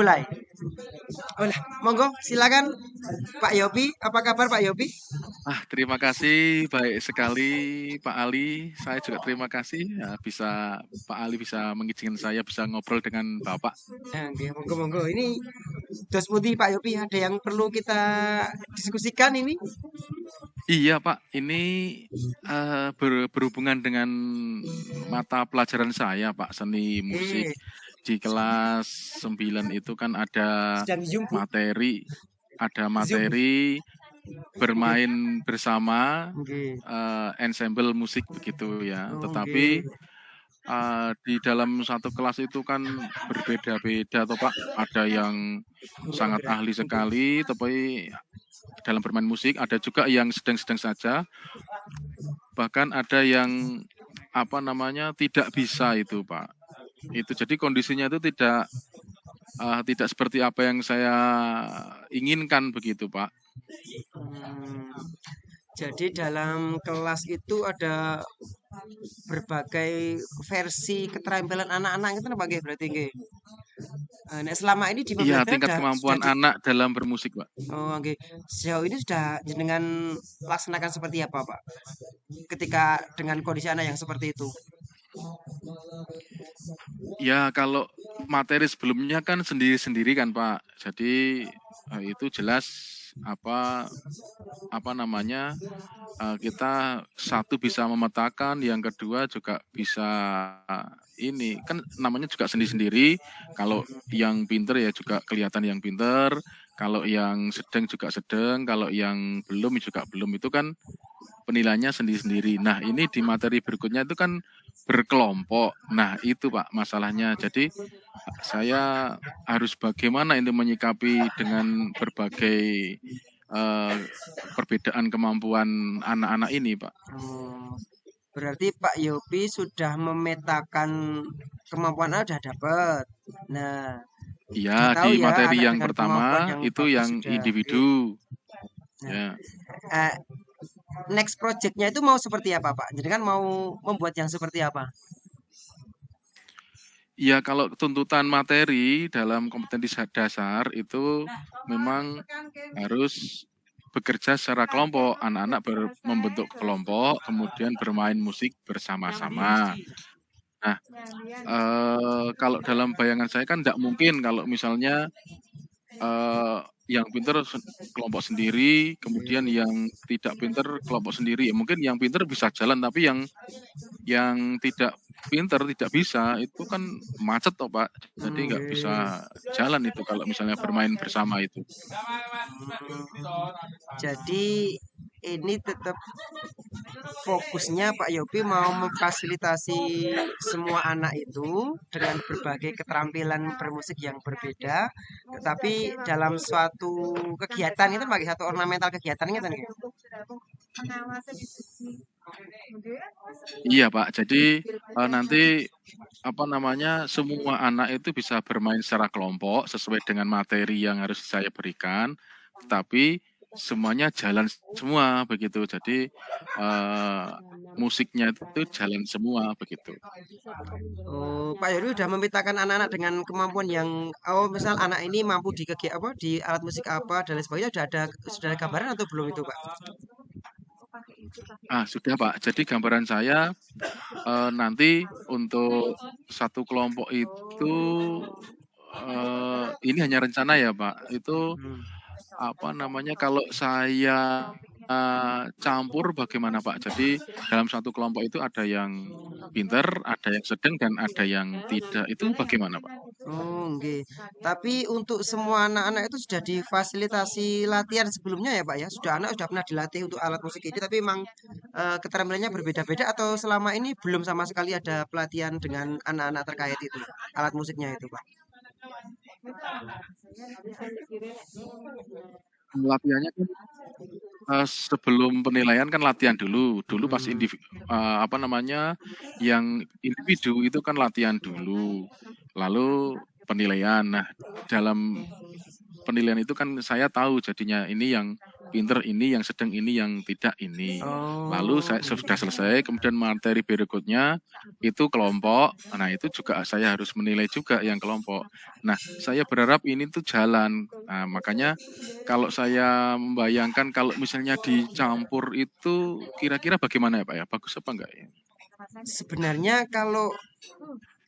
Mulai. Ulah, monggo silakan Pak Yopi. Apa kabar Pak Yopi? Terima kasih, baik sekali Pak Ali. Saya juga terima kasih bisa Pak Ali bisa mengizinkan saya bisa ngobrol dengan Bapak. Oke, monggo. Ini dos putih Pak Yopi, ada yang perlu kita diskusikan ini? Iya Pak, ini berhubungan dengan mata pelajaran saya Pak, seni musik. Oke, Di kelas 9 itu kan ada sedang zoom Bu. materi, Zoom. bermain bersama Oke. ensemble musik begitu ya. Oke. Tetapi di dalam satu kelas itu kan berbeda-beda toh Pak. Ada yang sangat ahli sekali, tapi dalam bermain musik, ada juga yang sedang-sedang saja. Bahkan ada yang tidak bisa itu Pak. Itu jadi kondisinya itu tidak seperti apa yang saya inginkan begitu Pak. Hmm, jadi dalam kelas itu ada berbagai versi keterampilan anak-anak itu apa nggih berarti nggih? Nek selama ini di Iya, pembelajaran tingkat sudah kemampuan anak dalam bermusik Pak. oh nggih. Sejauh ini sudah jenengan laksanakan seperti apa, Pak? Ketika dengan kondisi anak yang seperti itu. Ya kalau materi sebelumnya kan sendiri-sendiri kan Pak. Jadi itu jelas apa apa namanya kita satu bisa memetakan, yang kedua juga bisa ini kan namanya juga sendiri-sendiri. Kalau yang pinter ya juga kelihatan yang pinter, kalau yang sedang juga sedang, kalau yang belum juga belum, itu kan penilaiannya sendiri-sendiri. Nah ini di materi berikutnya itu kan berkelompok. Nah itu Pak masalahnya. Jadi saya harus bagaimana itu menyikapi dengan berbagai perbedaan kemampuan anak-anak ini Pak. Oh, berarti Pak Yopi sudah memetakan kemampuan Anda sudah dapat. Nah, Iya, sudah di tahu ya materi anak yang dengan pertama kemampuan yang itu bagus yang sudah. Oke. individu. Nah, Ya, eh, next projectnya itu mau seperti apa, Pak? Jadi kan mau membuat yang seperti apa? ya kalau tuntutan materi dalam kompetensi dasar itu memang harus bekerja secara kelompok. Anak-anak membentuk kelompok, kemudian bermain musik bersama-sama. Nah, kalau dalam bayangan saya kan tidak mungkin kalau misalnya yang pinter kelompok sendiri, kemudian yang tidak pinter kelompok sendiri. Mungkin yang pinter bisa jalan, tapi yang tidak pinter tidak bisa, itu kan macet toh Pak. Jadi nggak Oke. bisa jalan itu kalau misalnya bermain bersama itu. Jadi ini tetap fokusnya Pak Yopi mau memfasilitasi semua anak itu dengan berbagai keterampilan bermusik yang berbeda, tetapi dalam suatu kegiatan itu bagi satu ornamental kegiatannya kan gitu. Iya Pak. Jadi nanti semua anak itu bisa bermain secara kelompok sesuai dengan materi yang harus saya berikan, tetapi semuanya jalan semua begitu. Jadi musiknya itu jalan semua begitu. Oh, Pak Yopi sudah memetakan anak-anak dengan kemampuan yang oh misal anak ini mampu di kegiatan apa di alat musik apa dan lain sebagainya sudah ada gambaran atau belum itu Pak? Sudah Pak. Jadi gambaran saya nanti untuk satu kelompok itu ini hanya rencana ya Pak. Itu Hmm. kalau saya campur bagaimana Pak? Jadi dalam satu kelompok itu ada yang pinter, ada yang sedang, dan ada yang tidak. Itu bagaimana Pak? Oh, nggih. Tapi untuk semua anak-anak itu sudah difasilitasi latihan sebelumnya ya, Pak ya? Sudah pernah dilatih untuk alat musik ini, tapi memang keterampilannya berbeda-beda atau selama ini belum sama sekali ada pelatihan dengan anak-anak terkait itu, alat musiknya itu, Pak? Latihannya kan sebelum penilaian kan latihan dulu. Dulu pas Hmm. yang individu itu kan latihan dulu. Lalu penilaian. Nah, dalam penilaian itu kan saya tahu jadinya ini yang pinter ini, yang sedang ini, yang tidak ini. Lalu Oh, saya sudah selesai, kemudian materi berikutnya itu kelompok. Nah, itu juga saya harus menilai juga yang kelompok. Nah, saya berharap ini tuh jalan. Nah, makanya kalau saya membayangkan kalau misalnya dicampur itu kira-kira bagaimana ya Pak ya? Bagus apa enggak ya? sebenarnya kalau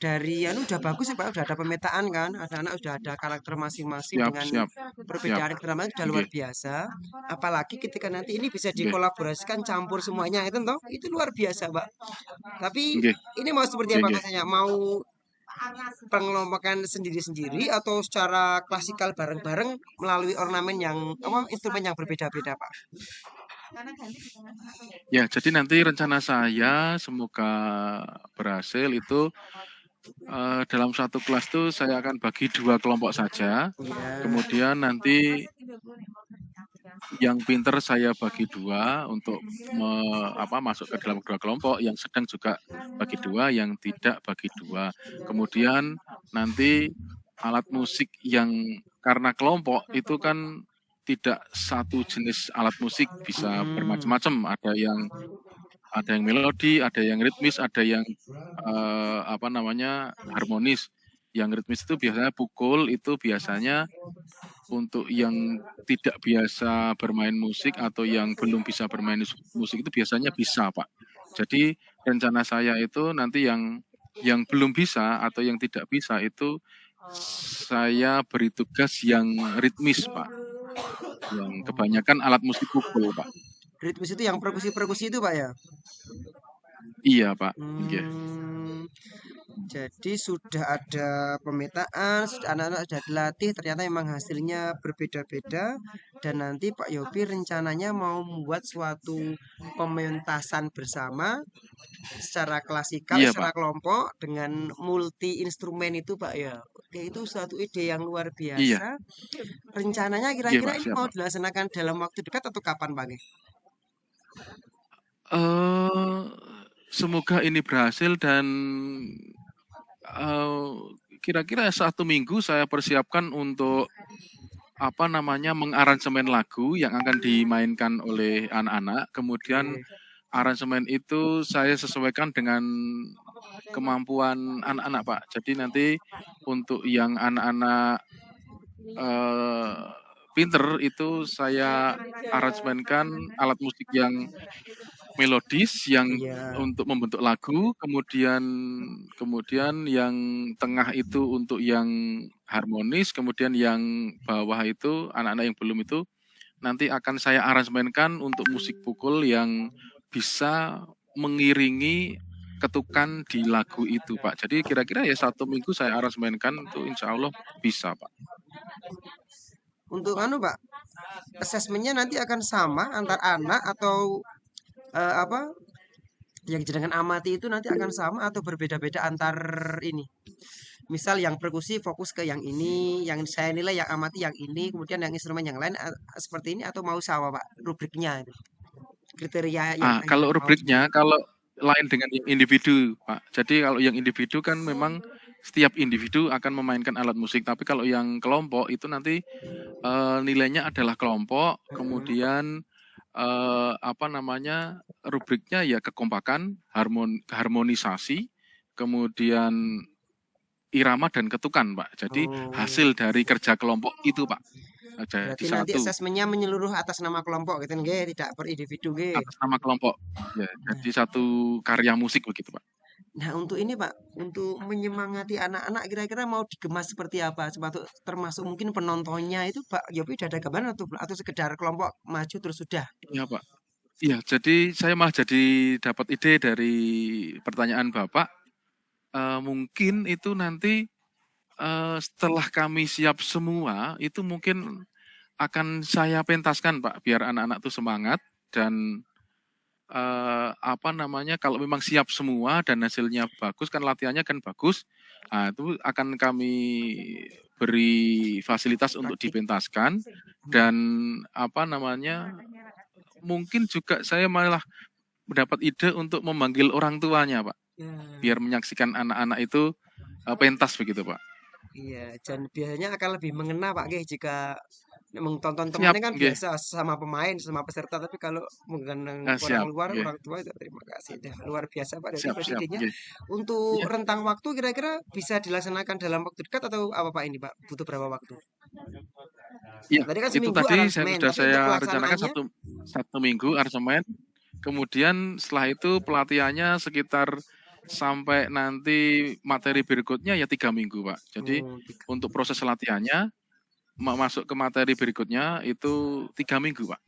dari anu udah bagus ya Pak, udah ada pemetaan kan, anak-anak udah ada karakter masing-masing Siap, dengan siap, siap. perbedaan keterampilan sudah luar Nggih, biasa. Apalagi ketika nanti ini bisa nggih, dikolaborasikan campur semuanya itu toh, itu luar biasa Pak. Tapi nggih, ini mau seperti nggih, apa nggih. katanya? Mau pengelompokan sendiri-sendiri atau secara klasikal bareng-bareng melalui ornamen yang apa instrumen yang berbeda-beda Pak? Ya, jadi nanti rencana saya semoga berhasil itu dalam satu kelas tuh saya akan bagi 2 kelompok saja. Ya. Kemudian nanti yang pinter saya bagi 2 untuk masuk ke dalam 2 kelompok, yang sedang juga bagi 2, yang tidak bagi 2. Kemudian nanti alat musik yang karena kelompok itu kan tidak satu jenis alat musik, bisa Mm-mm. bermacam-macam. Ada yang melodi, ada yang ritmis, ada yang harmonis. Yang ritmis itu biasanya pukul, itu biasanya untuk yang tidak biasa bermain musik atau yang belum bisa bermain musik itu biasanya bisa, Pak. Jadi rencana saya itu nanti yang belum bisa atau yang tidak bisa itu saya beri tugas yang ritmis, Pak. Yang kebanyakan alat musik pukul, Pak. Ritmis itu yang perkusi-perkusi itu Pak ya? Iya, Pak. Nggih. Hmm, jadi sudah ada pemetaan, sudah anak-anak sudah dilatih, ternyata memang hasilnya berbeda-beda dan nanti Pak Yopi rencananya mau membuat suatu pementasan bersama secara klasikal, Iya, secara Pak. kelompok dengan multi instrumen itu Pak ya. Oke, itu suatu ide yang luar Iya. biasa. Rencananya Nggih, kira-kira Pak. ini Siap, mau Pak. dilaksanakan dalam waktu dekat atau kapan Pak? Eh, semoga ini berhasil dan eh, kira-kira 1 minggu saya persiapkan untuk mengaransemen lagu yang akan dimainkan oleh anak-anak. Kemudian Oke. aransemen itu saya sesuaikan dengan kemampuan anak-anak, Pak. Jadi nanti untuk yang anak-anak eh, pinter itu saya aransemenkan alat musik yang melodis yang Iya. untuk membentuk lagu, kemudian kemudian yang tengah itu untuk yang harmonis, kemudian yang bawah itu anak-anak yang belum itu nanti akan saya aransemenkan untuk musik pukul yang bisa mengiringi ketukan di lagu itu, Pak. Jadi kira-kira ya 1 minggu saya aransemenkan itu insya Allah bisa, Pak. Untuk anu Pak, asesmennya nanti akan sama antar anak atau apa yang jenengan amati itu nanti akan sama atau berbeda-beda antar ini. Misal yang perkusi fokus ke yang ini, yang saya nilai yang amati yang ini, kemudian yang instrumen yang lain seperti ini atau mau sama Pak rubriknya itu. Kriteria yang Kalau mau seperti rubriknya, itu. kalau lain dengan yang individu, Pak. Jadi kalau yang individu kan memang setiap individu akan memainkan alat musik, tapi kalau yang kelompok itu nanti nilainya adalah kelompok, Heeh. kemudian rubriknya ya kekompakan, harmonisasi, kemudian irama dan ketukan, Pak. Jadi Oh, hasil dari kerja kelompok itu, Pak. Jadi berarti nanti satu asesmennya menyeluruh atas nama kelompok gitu nggih, tidak per individu nggih. atas nama kelompok. Ya, Nah, jadi satu karya musik begitu, Pak. nah, untuk ini Pak, untuk menyemangati anak-anak kira-kira mau digemas seperti apa? Sepatu termasuk mungkin penontonnya itu Pak Yopi udah ada gambaran atau sekedar kelompok maju terus sudah? Iya, Pak. Iya, jadi saya malah jadi dapat ide dari pertanyaan Bapak. Mungkin itu nanti setelah kami siap semua, itu mungkin akan saya pentaskan, Pak, biar anak-anak tuh semangat dan kalau memang siap semua dan hasilnya bagus, kan latihannya kan bagus. Itu akan kami beri fasilitas untuk Praktik. dipentaskan Hmm. dan apa namanya, mungkin juga saya malah mendapat ide untuk memanggil orang tuanya, Pak, Ya, biar menyaksikan anak-anak itu pentas begitu, Pak. iya, dan biasanya akan lebih mengena Pak nggih jika Memang tonton Siap, temennya kan nggih. biasa sama pemain, sama peserta, tapi kalau menggandeng orang Siap, luar, nggih. orang tua itu terima kasih dah. Luar biasa Pak Yopi Siap berarti siap, idenya. nggih. Untuk Iya rentang waktu kira-kira bisa dilaksanakan dalam waktu dekat atau apa Pak ini Pak? Butuh berapa waktu? iya, Tadi kan itu seminggu tadi aransemen, sudah tapi saya untuk rencanakan pelaksanaannya, satu minggu aransemen, kemudian setelah itu pelatihannya sekitar sampai nanti materi berikutnya ya 3 minggu, Pak. Jadi oh, untuk proses latihannya masuk ke materi berikutnya itu 3 minggu, Pak.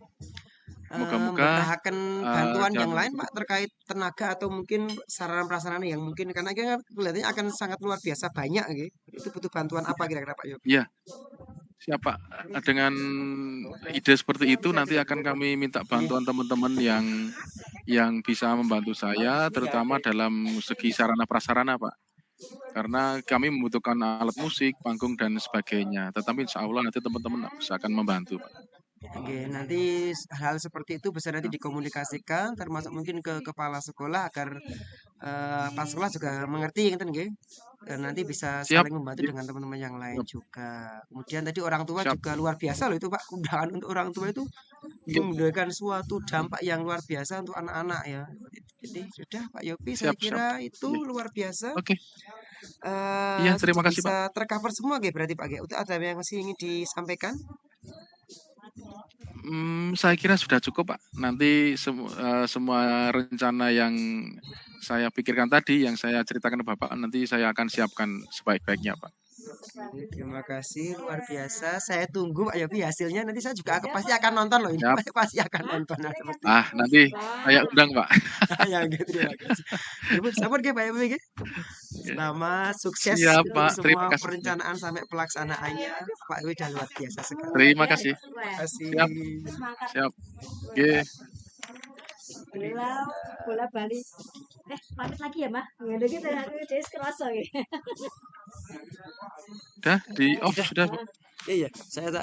Moga-moga, Betahaken bantuan yang dalam lain waktu Pak dekat. terkait tenaga atau mungkin sarana prasarana yang mungkin karena kan kelihatannya akan sangat luar biasa banyak gitu. Itu butuh bantuan apa kira-kira Pak Yopi? Iya, siap, Pak. Dengan ide seperti itu nanti akan kami minta Iya. bantuan teman-teman yang bisa membantu saya, terutama dalam segi sarana prasarana, Pak. Karena kami membutuhkan alat musik, panggung, dan sebagainya. Tetapi insya Allah nanti teman-teman bisa akan membantu, Pak. Oke, nanti hal seperti itu bisa nanti dikomunikasikan termasuk mungkin ke kepala sekolah agar kepala sekolah juga mengerti gitu nggih. Dan nanti bisa Siap, saling membantu nggih, dengan teman-teman yang lain siap, juga. Kemudian tadi orang tua siap, juga luar biasa loh itu Pak. Undangan untuk orang tua itu nggih, memberikan suatu dampak yang luar biasa untuk anak-anak ya. Jadi sudah Pak Yopi saya siap, siap, kira itu nggih. luar biasa. Oke, iya terima kasih, Pak. Bisa tercover semua nggih berarti Pak. Untuk ada yang masih ingin disampaikan? Saya kira sudah cukup, Pak. Nanti semua rencana yang saya pikirkan tadi, yang saya ceritakan ke Bapak, nanti saya akan siapkan sebaik-baiknya, Pak. Terima kasih luar biasa. Saya tunggu Pak Yopi hasilnya. Nanti saya juga pasti akan nonton loh ini. Siap. Pasti akan nonton hal seperti itu. Nanti saya undang, Pak. Ya, oke, terima kasih. Ibu, sabar nggih, Pak Yopi nggih. Selamat sukses Siap, untuk Pak. Terima semua kasih. perencanaan sampai pelaksanaannya. Pak Yopi udah luar biasa sekali. Terima kasih. Terima kasih. Siap. Siap. Oke. Bola Bali. Pamit lagi ya, Mah. Ngene iki aku wis kerasa iki. Sudah di off sudah, Pak. Iya,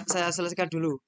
saya selesaikan dulu.